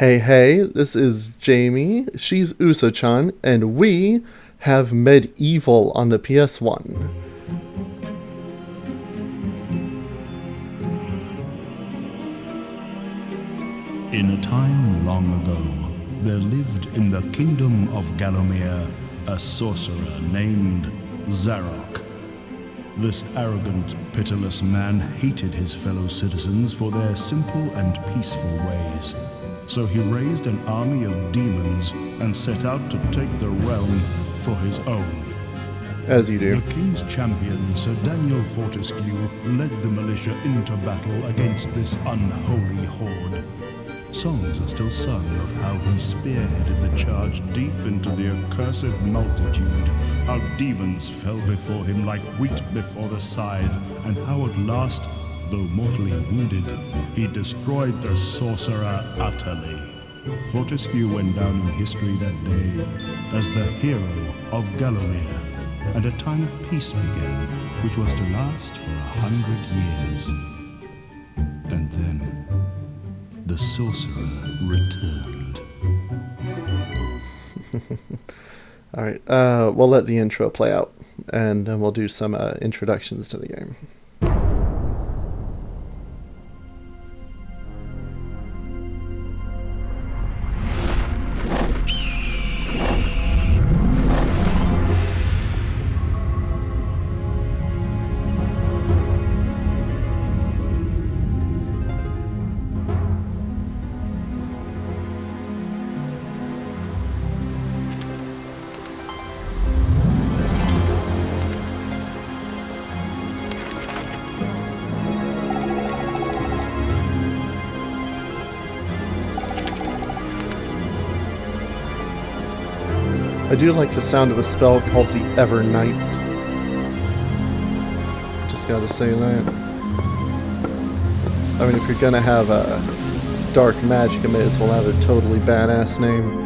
Hey, this is Jamie, she's Uso-chan, and we have Medievil on the PS1. In a time long ago, there lived in the kingdom of Gallowmere a sorcerer named Zarok. This arrogant, pitiless man hated his fellow citizens for their simple and peaceful ways. So he raised an army of demons and set out to take the realm for his own. As you do. The king's champion, Sir Daniel Fortesque, led the militia into battle against this unholy horde. Songs are still sung of how he spearheaded the charge deep into the accursed multitude, how demons fell before him like wheat before the scythe, and how at last, though mortally wounded, he destroyed the sorcerer utterly. Fortesque went down in history that day as the hero of Gallowmere, and a time of peace began, which was to last for 100 years. And then the sorcerer returned. Alright, we'll let the intro play out, and then we'll do some introductions to the game. I do like the sound of a spell called the Evernight. Just gotta say that. I mean, if you're gonna have a dark magic, it may as well have a totally badass name.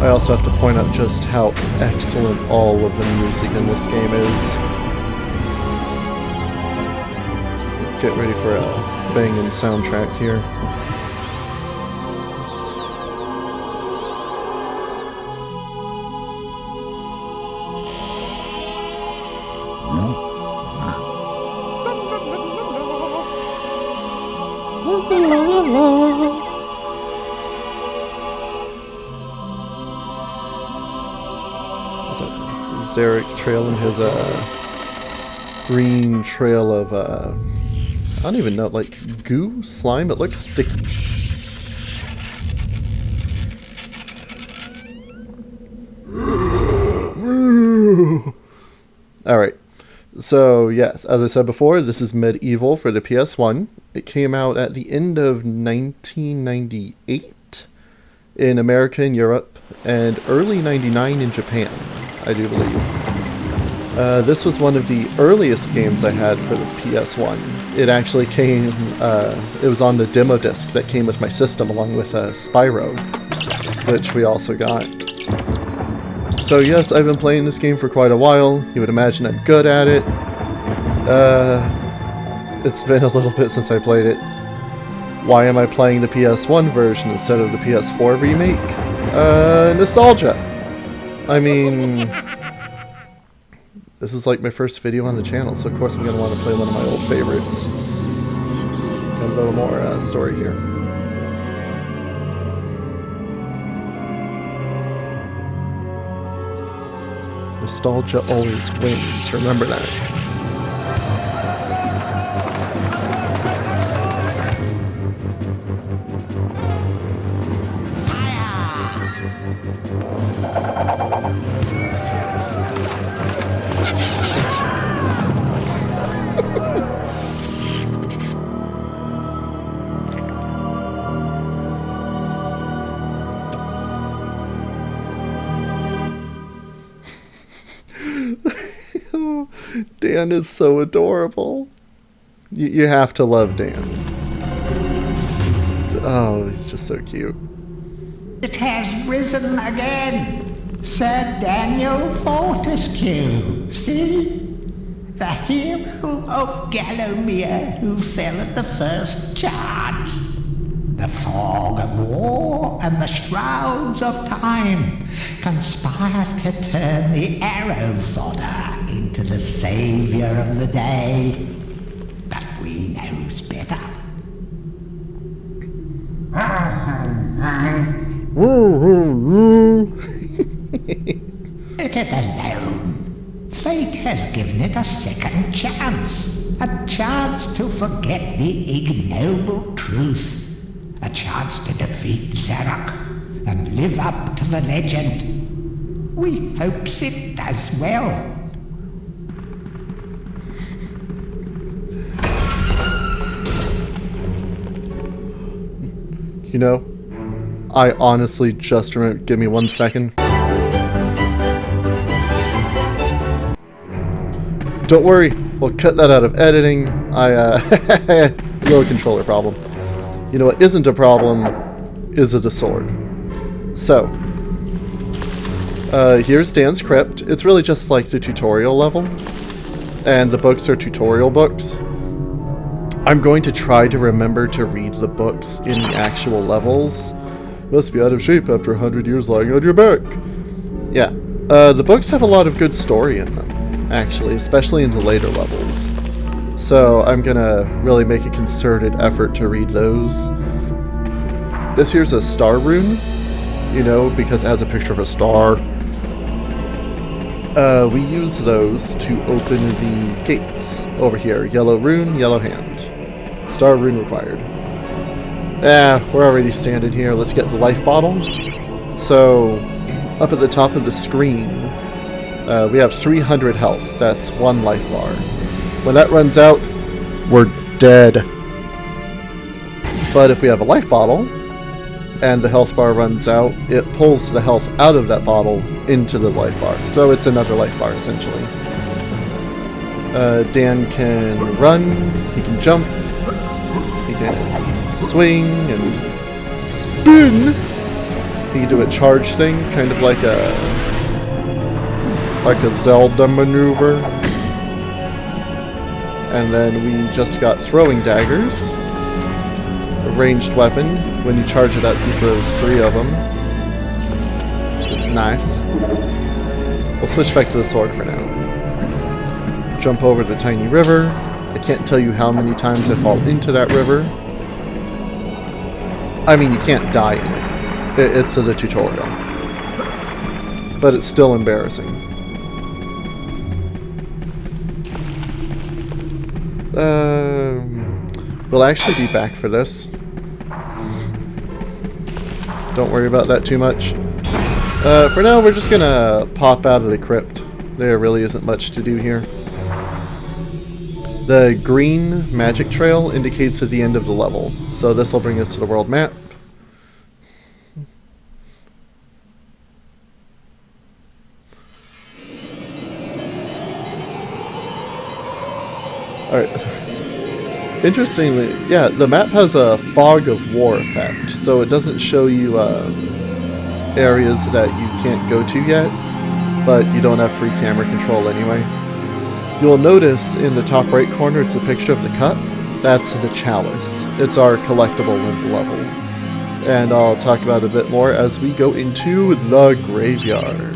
I also have to point out just how excellent all of the music in this game is. Get ready for a banging soundtrack here. Zarok trailing his green trail of I don't even know, like goo, slime. It looks sticky. Alright, so yes, as I said before, this is Medievil for the PS1. It came out at the end of 1998 in America and Europe, and early 99 in Japan, I do believe. This was one of the earliest games I had for the PS1. It actually came, it was on the demo disc that came with my system along with Spyro, which we also got. So yes, I've been playing this game for quite a while. You would imagine I'm good at it. It's been a little bit since I played it. Why am I playing the PS1 version instead of the PS4 remake? Nostalgia. I mean, this is like my first video on the channel, so of course I'm going to want to play one of my old favorites. little more story here. Nostalgia always wins. Remember that. Dan is so adorable. You have to love Dan. Oh, he's just so cute. It has risen again, Sir Daniel Fortesque. See? The hero of Gallowmere who fell at the first charge. The fog of war and the shrouds of time conspire to turn the arrow fodder into the saviour of the day. But we knows better. Let it alone. Fate has given it a second chance. A chance to forget the ignoble truth. A chance to defeat Zarok and live up to the legend. We hopes it does well. You know, I honestly just remember. Give me 1 second. Don't worry, we'll cut that out of editing. Little controller problem. You know what isn't a problem is the sword. So, here's Dan's crypt. It's really just like the tutorial level, and the books are tutorial books. I'm going to try to remember to read the books in the actual levels. Must be out of shape after 100 years lying on your back. Yeah, the books have a lot of good story in them, actually, especially in the later levels. So I'm gonna really make a concerted effort to read those. This here's a star rune, you know, because it has a picture of a star. We use those to open the gates over here. Yellow rune, yellow hand. Star rune required. We're already standing here. Let's get the life bottle. So, up at the top of the screen, we have 300 health. That's 1 life bar. When that runs out, we're dead. But if we have a life bottle, and the health bar runs out, it pulls the health out of that bottle into the life bar. So it's another life bar, essentially. Dan can run, he can jump, he can swing and spin. He can do a charge thing, kind of like a Zelda maneuver. And then we just got throwing daggers. A ranged weapon. When you charge it up, he throws 3 of them. It's nice. We'll switch back to the sword for now. Jump over the tiny river. I can't tell you how many times I fall into that river. I mean, you can't die in it. It's the tutorial. But it's still embarrassing. We'll actually be back for this. Don't worry about that too much. For now, we're just gonna pop out of the crypt. There really isn't much to do here. The green magic trail indicates at the end of the level, so this will bring us to the world map. Alright. Interestingly, yeah, the map has a fog of war effect, so it doesn't show you areas that you can't go to yet, but you don't have free camera control anyway. You'll notice in the top right corner it's a picture of the cup. That's the chalice. It's our collectible in the level. And I'll talk about it a bit more as we go into the graveyard.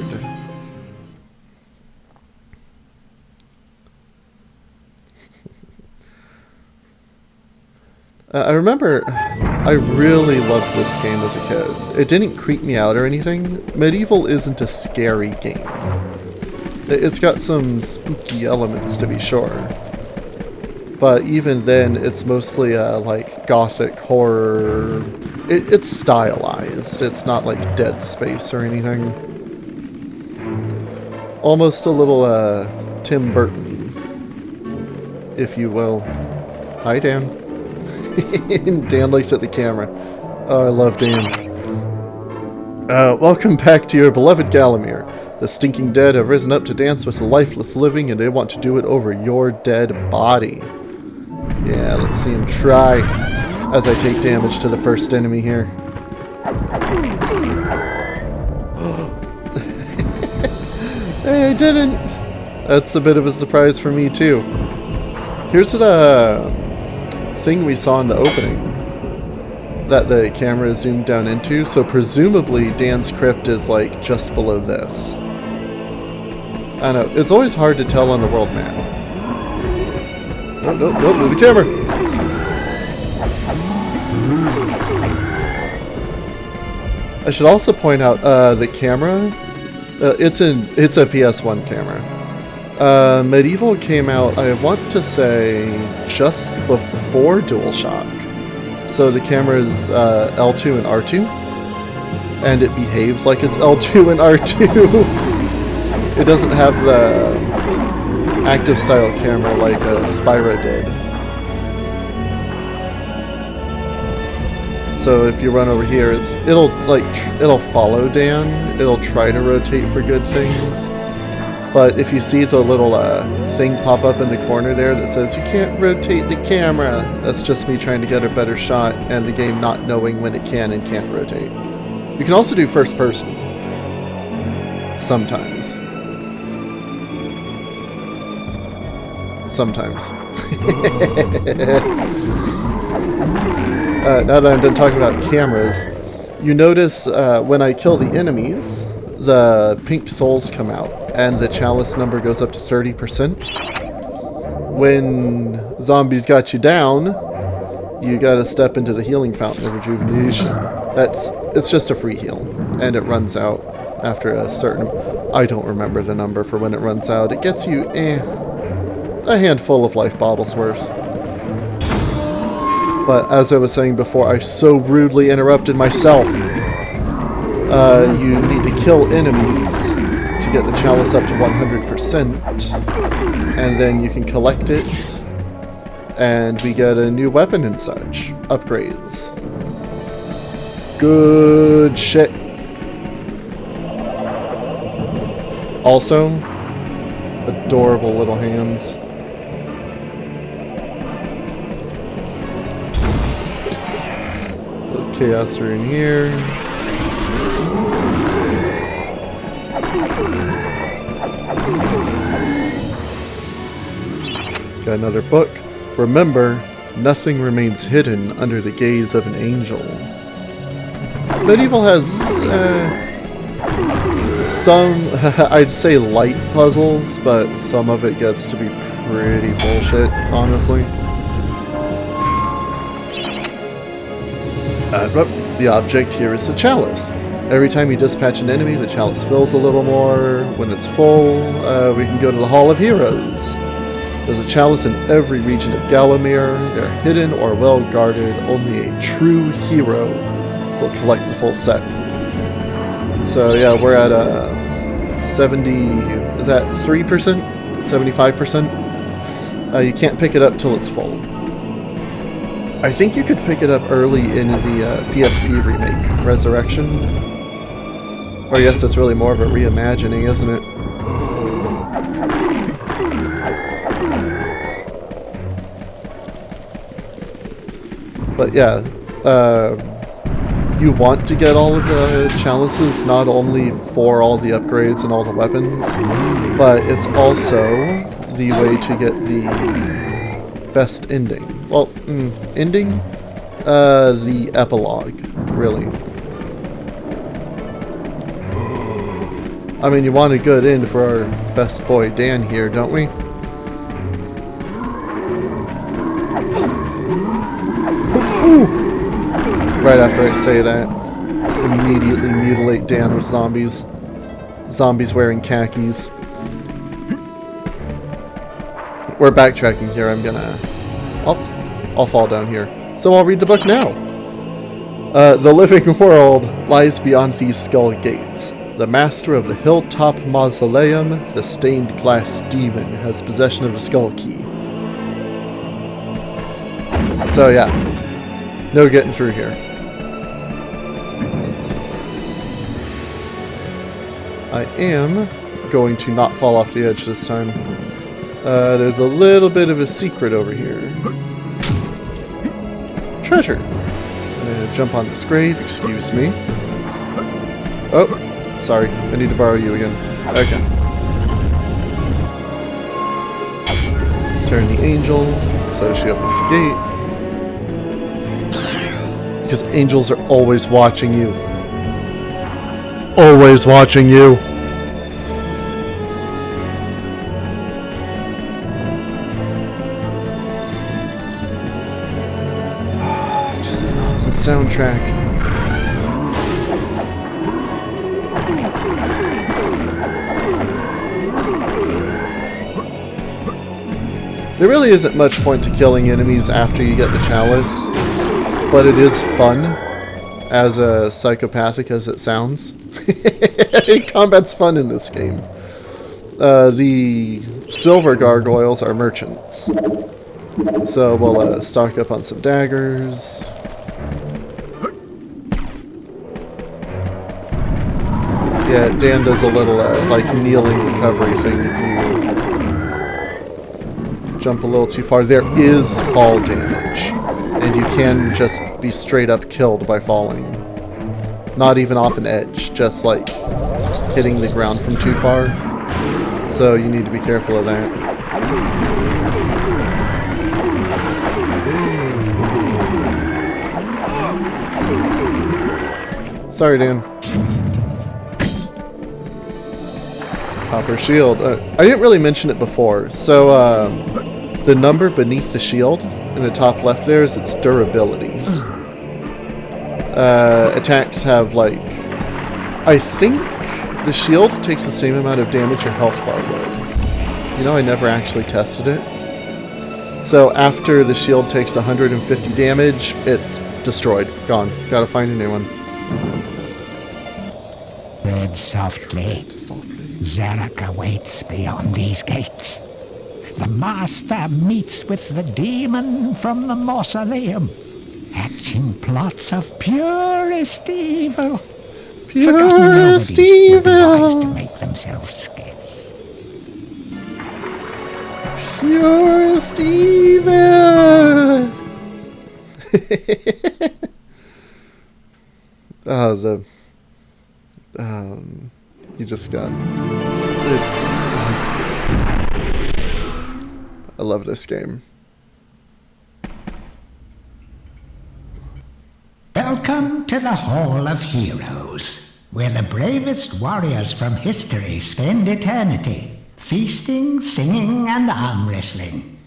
I remember I really loved this game as a kid. It didn't creep me out or anything. Medieval isn't a scary game. It's got some spooky elements, to be sure. But even then, it's mostly like gothic horror. It's stylized. It's not like Dead Space or anything. Almost a little Tim Burton, if you will. Hi, Dan. Dan looks at the camera. Oh, I love Dan. Welcome back to your beloved Gallowmere. The stinking dead have risen up to dance with the lifeless living, and they want to do it over your dead body. Yeah, let's see him try as I take damage to the first enemy here. Hey, I didn't! That's a bit of a surprise for me, too. Here's the thing we saw in the opening that the camera is zoomed down into, so presumably Dan's crypt is like just below this. I know, it's always hard to tell on the world map. Oh, no, move the camera! I should also point out the camera. It's a PS1 camera. Medieval came out, I want to say, just before DualShock. So the camera is L2 and R2, and it behaves like it's L2 and R2. It doesn't have the active style camera like Spyro did. So if you run over here, it'll follow Dan. It'll try to rotate for good things. But if you see the little thing pop up in the corner there that says you can't rotate the camera, that's just me trying to get a better shot and the game not knowing when it can and can't rotate. You can also do first person. Sometimes. Sometimes. Now that I'm done talking about cameras, you notice when I kill the enemies, the pink souls come out, and the chalice number goes up to 30%. When zombies got you down, you gotta step into the healing fountain of rejuvenation. It's just a free heal, and it runs out after a certain... I don't remember the number for when it runs out. It gets you, a handful of life bottles worth. But as I was saying before, I so rudely interrupted myself. You need to kill enemies to get the chalice up to 100%, and then you can collect it, and we get a new weapon and such. Upgrades. Good shit. Also, adorable little hands. Chaos are in here. Got another book. Remember, nothing remains hidden under the gaze of an angel. Medieval has some, I'd say light puzzles, but some of it gets to be pretty bullshit, honestly. The object here is the chalice. Every time you dispatch an enemy, the chalice fills a little more. When it's full, we can go to the Hall of Heroes. There's a chalice in every region of Gallowmere. They're hidden or well guarded. Only a true hero will collect the full set. So yeah, we're at 70, is that 3%? 75%? You can't pick it up till it's full. I think you could pick it up early in the PSP remake, Resurrection. Or yes, that's really more of a reimagining, isn't it? But yeah, you want to get all of the chalices, not only for all the upgrades and all the weapons, but it's also the way to get the best ending. Well, ending? The epilogue, really. I mean, you want a good end for our best boy Dan here, don't we? Right after I say that, immediately mutilate Dan with zombies. Zombies wearing khakis. We're backtracking here. I'll fall down here. So I'll read the book now. The living world lies beyond these skull gates. The master of the hilltop mausoleum, the stained glass demon, has possession of the skull key. So yeah, no getting through here. I am going to not fall off the edge this time. There's a little bit of a secret over here. Treasure. I'm gonna jump on this grave, excuse me. Oh, sorry, I need to borrow you again. Okay. Turn the angel, so she opens the gate. Because angels are always watching you. Always watching you. Soundtrack. There really isn't much point to killing enemies after you get the chalice, but it is fun, as psychopathic as it sounds. Combat's fun in this game. The silver gargoyles are merchants, so we'll stock up on some daggers. Yeah, Dan does a little, like, kneeling recovery thing if you jump a little too far. There is fall damage, and you can just be straight up killed by falling. Not even off an edge, just, like, hitting the ground from too far. So you need to be careful of that. Sorry, Dan. Copper shield. I didn't really mention it before. So, the number beneath the shield in the top left there is its durability. Attacks have, like... I think the shield takes the same amount of damage your health bar would. You know, I never actually tested it. So, after the shield takes 150 damage, it's destroyed. Gone. Gotta find a new one. Tread softly. Zarok awaits beyond these gates. The master meets with the demon from the mausoleum, hatching plots of purest evil. Purest evil. To make themselves scarce. Purest evil. You just got... I love this game. Welcome to the Hall of Heroes, where the bravest warriors from history spend eternity, feasting, singing, and arm wrestling.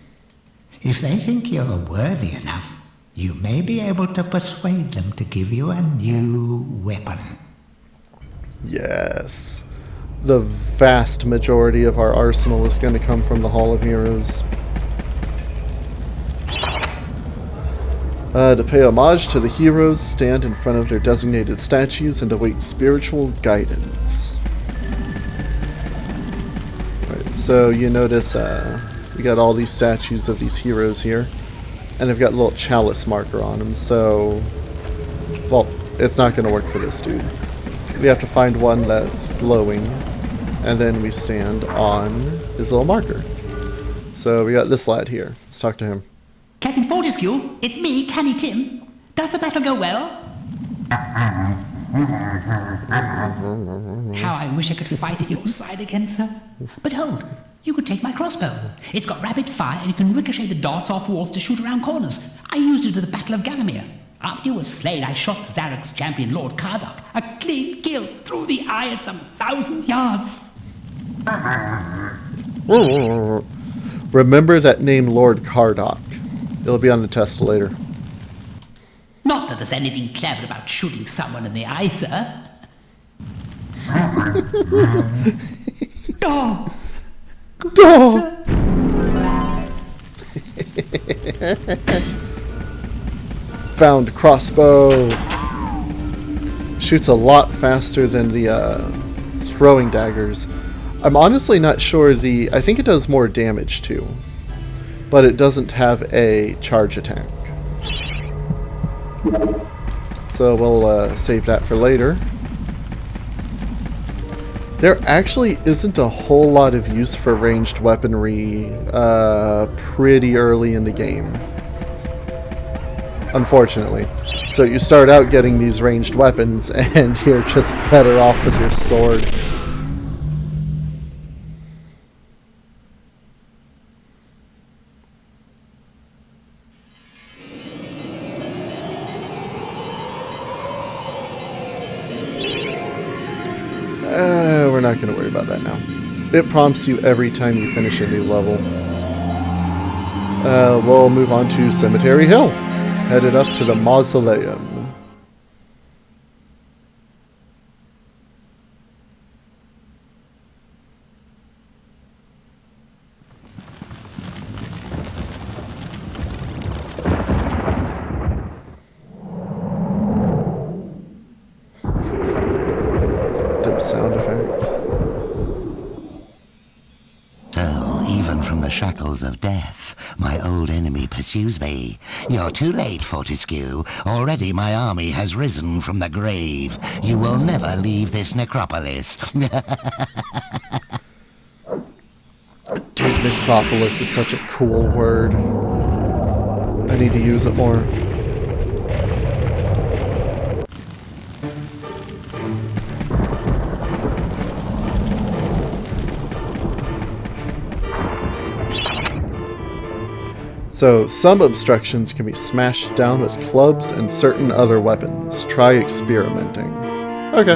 If they think you're worthy enough, you may be able to persuade them to give you a new weapon. Yes. The vast majority of our arsenal is going to come from the Hall of Heroes. To pay homage to the heroes, stand in front of their designated statues and await spiritual guidance. Right, so you notice we got all these statues of these heroes here, and they've got a little chalice marker on them, so... Well, it's not going to work for this dude. We have to find one that's glowing, and then we stand on his little marker. So we got this lad here. Let's talk to him. Captain Fortesque, it's me, Canny Tim. Does the battle go well? How I wish I could fight at your side again, sir. But hold, you could take my crossbow. It's got rapid fire and you can ricochet the darts off walls to shoot around corners. I used it at the Battle of Gallowmere. After you were slain, I shot Zarok's champion, Lord Kardok. A clean kill through the eye at some 1,000 yards. Remember that name, Lord Kardok. It'll be on the test later. Not that there's anything clever about shooting someone in the eye, sir. Oh, Oh! Found crossbow. Shoots a lot faster than the throwing daggers. I'm honestly not sure I think it does more damage too, but it doesn't have a charge attack. So we'll save that for later. There actually isn't a whole lot of use for ranged weaponry pretty early in the game, unfortunately. So you start out getting these ranged weapons and you're just better off with your sword. We're not going to worry about that now. It prompts you every time you finish a new level. We'll move on to Cemetery Hill. Headed up to the mausoleum. Dim sound effects. So, even from the shackles of death, my old enemy pursues me. You're too late, Fortesque. Already my army has risen from the grave. You will never leave this necropolis. Dude, necropolis is such a cool word. I need to use it more. So, some obstructions can be smashed down with clubs and certain other weapons. Try experimenting. Okay.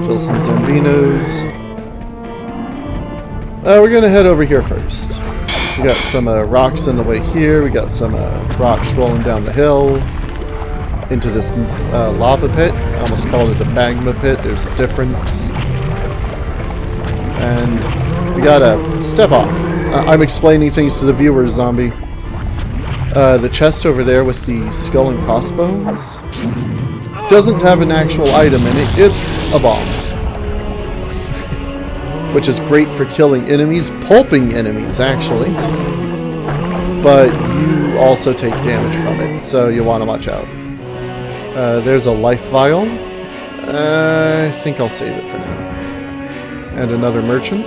Kill some zombinos. We're gonna head over here first. We got some rocks in the way here. We got some rocks rolling down the hill into this lava pit. I almost called it a magma pit. There's a difference. And we gotta step off. I'm explaining things to the viewers, zombie. The chest over there with the skull and crossbones doesn't have an actual item in it. It's a bomb. Which is great for killing enemies, pulping enemies actually. But you also take damage from it, so you want to watch out. There's a life vial. I think I'll save it for now. And another merchant.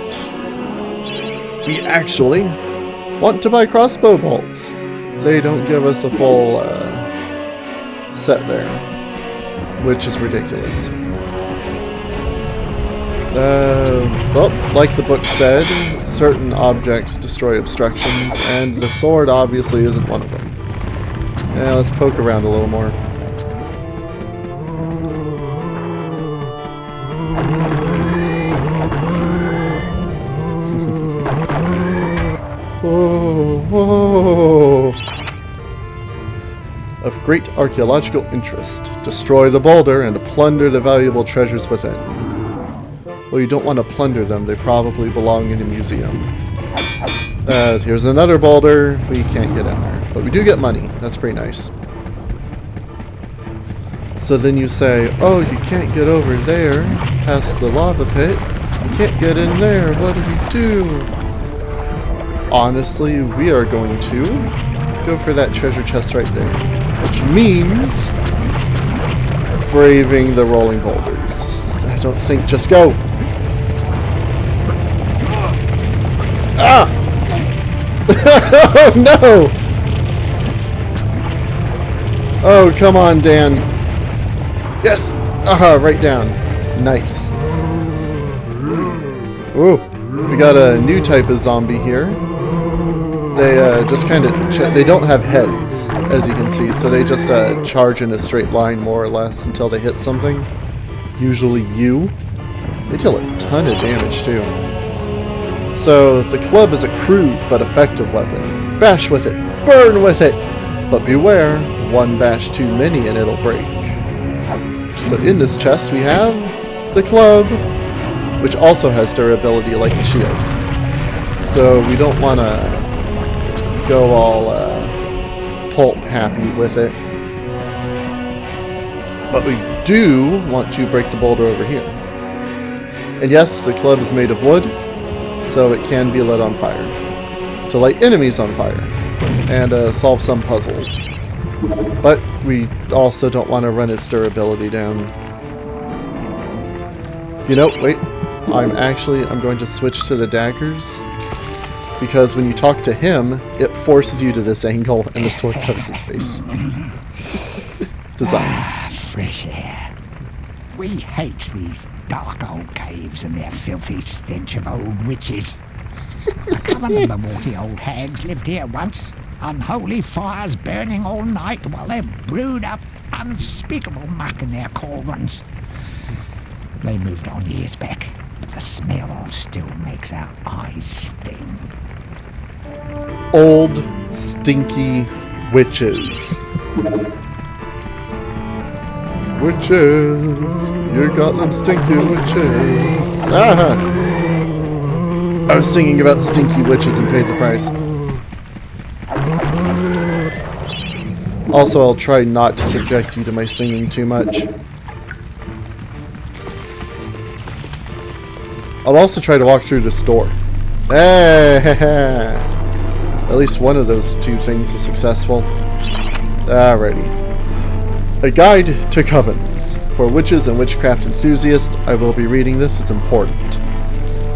We actually want to buy crossbow bolts. They don't give us a full set there, which is ridiculous. Well, like the book said, certain objects destroy obstructions, and the sword obviously isn't one of them. Yeah, let's poke around a little more. Whoa. Of great archaeological interest, destroy the boulder and plunder the valuable treasures within. Well, you don't want to plunder them, they probably belong in a museum. Here's another boulder, we can't get in there, but we do get money, that's pretty nice. So then you say, oh, you can't get over there, past the lava pit, you can't get in there, what do we do? Honestly, we are going to go for that treasure chest right there, which means braving the rolling boulders. I don't think, just go! Ah! Oh no! Oh, come on, Dan. Yes! Aha, right down. Nice. Ooh, we got a new type of zombie here. They just kind of, they don't have heads, as you can see, so they just charge in a straight line, more or less, until they hit something. Usually you. They deal a ton of damage, too. So the club is a crude but effective weapon. Bash with it, burn with it, but beware, one bash too many and it'll break. So in this chest we have the club, which also has durability like a shield. So we don't want to go all pulp happy with it. But we do want to break the boulder over here. And yes, the club is made of wood, so it can be lit on fire. To light enemies on fire, and solve some puzzles. But we also don't want to run its durability down. You know, wait, I'm going to switch to the daggers, because when you talk to him, it forces you to this angle, and the sword covers his face. Design. Fresh air. We hate these dark old caves and their filthy stench of old witches. A coven of the warty old hags lived here once. Unholy fires burning all night while they brewed up unspeakable muck in their cauldrons. They moved on years back, but the smell still makes our eyes sting. Old, stinky witches. Witches, you got them stinky witches. Ah! I was singing about stinky witches and paid the price. Also, I'll try not to subject you to my singing too much. I'll also try to walk through the store. Hey! At least one of those two things was successful. Alrighty. A Guide to Covens. For witches and witchcraft enthusiasts, I will be reading this, it's important.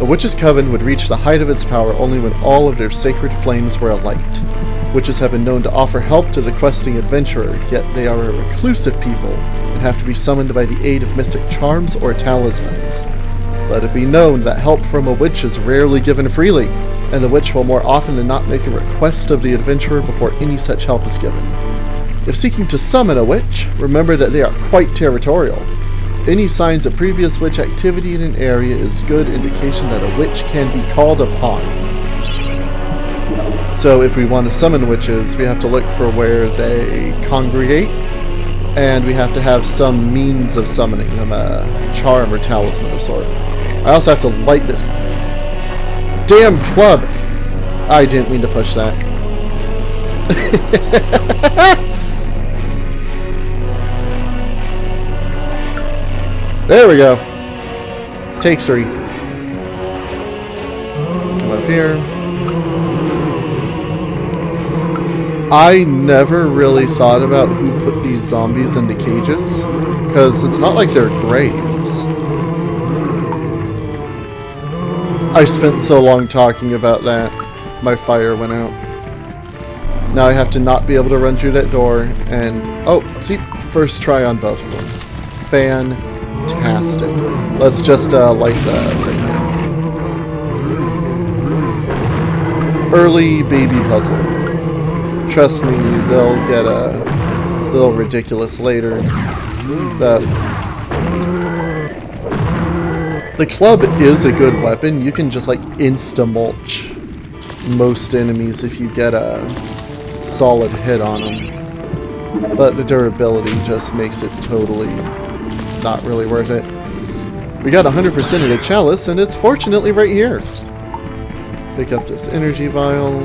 A witch's coven would reach the height of its power only when all of their sacred flames were alight. Witches have been known to offer help to the questing adventurer, yet they are a reclusive people and have to be summoned by the aid of mystic charms or talismans. Let it be known that help from a witch is rarely given freely, and the witch will more often than not make a request of the adventurer before any such help is given. If seeking to summon a witch, remember that they are quite territorial. Any signs of previous witch activity in an area is good indication that a witch can be called upon. So if we want to summon witches, we have to look for where they congregate, and we have to have some means of summoning them, a charm or talisman of sort. I also have to light this damn club! I didn't mean to push that. There we go. Take 3. Come up here. I never really thought about who put these zombies into cages, because it's not like they're graves. I spent so long talking about that, my fire went out. Now I have to not be able to run through that door, and... oh, see, first try on both of them. Fantastic. Let's just light the thing here. Early baby puzzle. Trust me, they'll get a little ridiculous later. The club is a good weapon. You can just like insta-mulch most enemies if you get a solid hit on them. But the durability just makes it totally not really worth it. We got 100% of the chalice, and it's fortunately right here. Pick up this energy vial.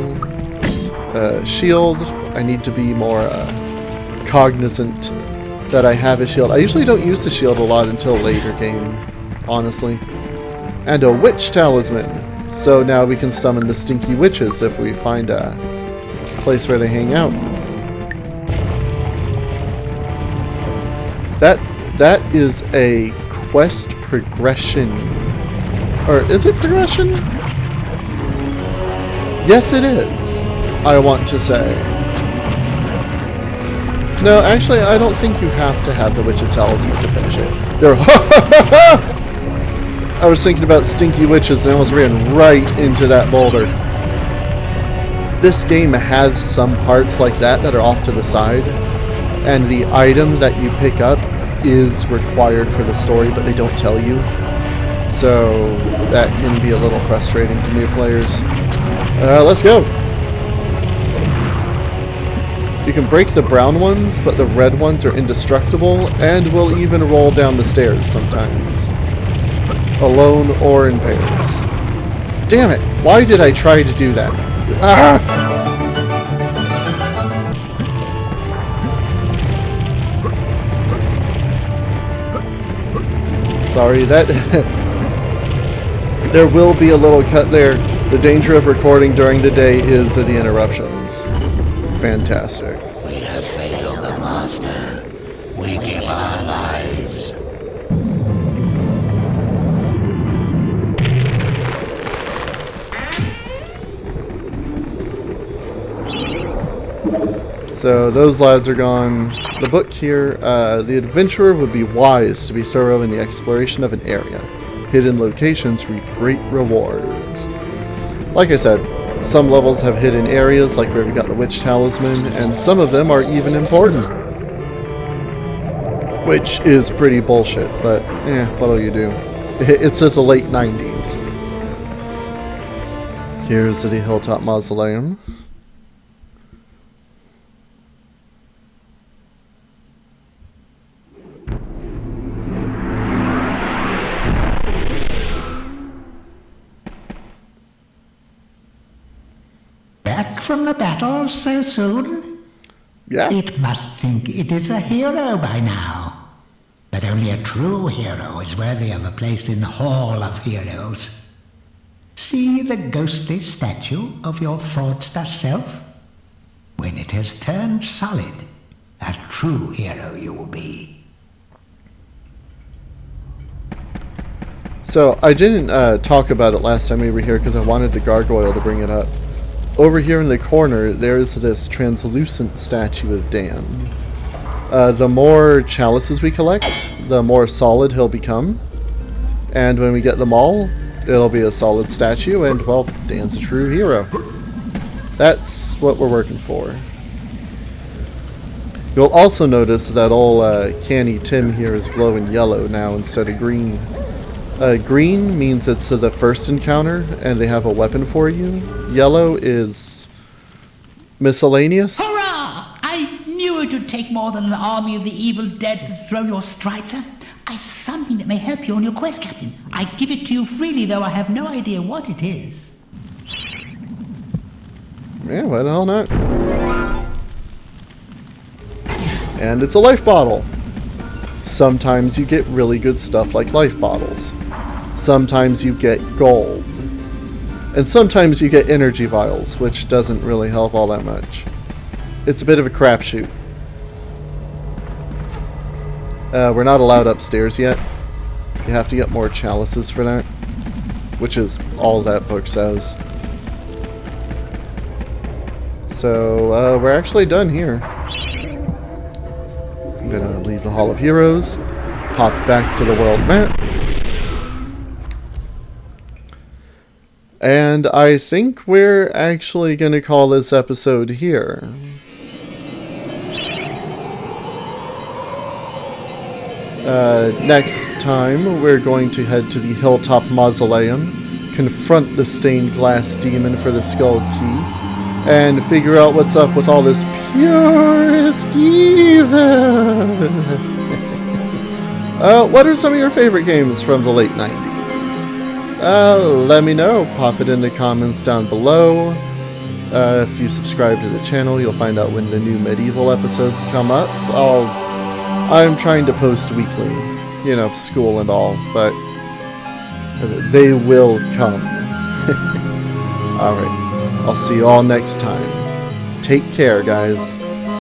Shield. I need to be more cognizant that I have a shield. I usually don't use the shield a lot until later game, honestly. And a witch talisman. So now we can summon the stinky witches if we find a place where they hang out. That is a quest progression. Or is it progression? Yes, it is. I want to say. No, actually, I don't think you have to have the witch's talisman to finish it. There. I was thinking about stinky witches and I almost ran right into that boulder. This game has some parts like that that are off to the side, and the item that you pick up is required for the story, but they don't tell you. So that can be a little frustrating to new players. Let's go! You can break the brown ones, but the red ones are indestructible and will even roll down the stairs sometimes. Alone or in pairs. Damn it! Why did I try to do that? Ah! Sorry, that... There will be a little cut there. The danger of recording during the day is the interruptions. Fantastic. We have failed the Master. We give our lives. So those lads are gone. The book here, the adventurer would be wise to be thorough in the exploration of an area. Hidden locations reap great rewards. Like I said, some levels have hidden areas, like where we got the witch talisman, and some of them are even important. Which is pretty bullshit, but what'll you do? It's at the late 90s. Here's the Hilltop Mausoleum. Back from the battle so soon? Yeah. It must think it is a hero by now. But only a true hero is worthy of a place in the Hall of Heroes. See the ghostly statue of your fraudster self? When it has turned solid, a true hero you will be. So, I didn't talk about it last time we were here because I wanted the gargoyle to bring it up. Over here in the corner, there's this translucent statue of Dan. The more chalices we collect, the more solid he'll become. And when we get them all, it'll be a solid statue, and, well, Dan's a true hero. That's what we're working for. You'll also notice that old Canny Tim here is glowing yellow now instead of green. Green means it's the first encounter, and they have a weapon for you. Yellow is miscellaneous. Hurrah! I knew it would take more than an army of the evil dead to throw your strider. I've something that may help you on your quest, Captain. I give it to you freely, though I have no idea what it is. Yeah, why the hell not? And it's a life bottle. Sometimes you get really good stuff like life bottles. Sometimes you get gold. And sometimes you get energy vials, which doesn't really help all that much. It's a bit of a crapshoot. We're not allowed upstairs yet. You have to get more chalices for that, which is all that book says. So, we're actually done here. I'm gonna leave the Hall of Heroes, pop back to the world map. And I think we're actually going to call this episode here. Next time, we're going to head to the Hilltop Mausoleum, confront the stained glass demon for the skull key, and figure out what's up with all this purest evil. What are some of your favorite games from the late 90s? Let me know. Pop it in the comments down below. If you subscribe to the channel, you'll find out when the new Medieval episodes come up. I'm trying to post weekly, you know, school and all, but they will come. Alright, I'll see you all next time. Take care, guys.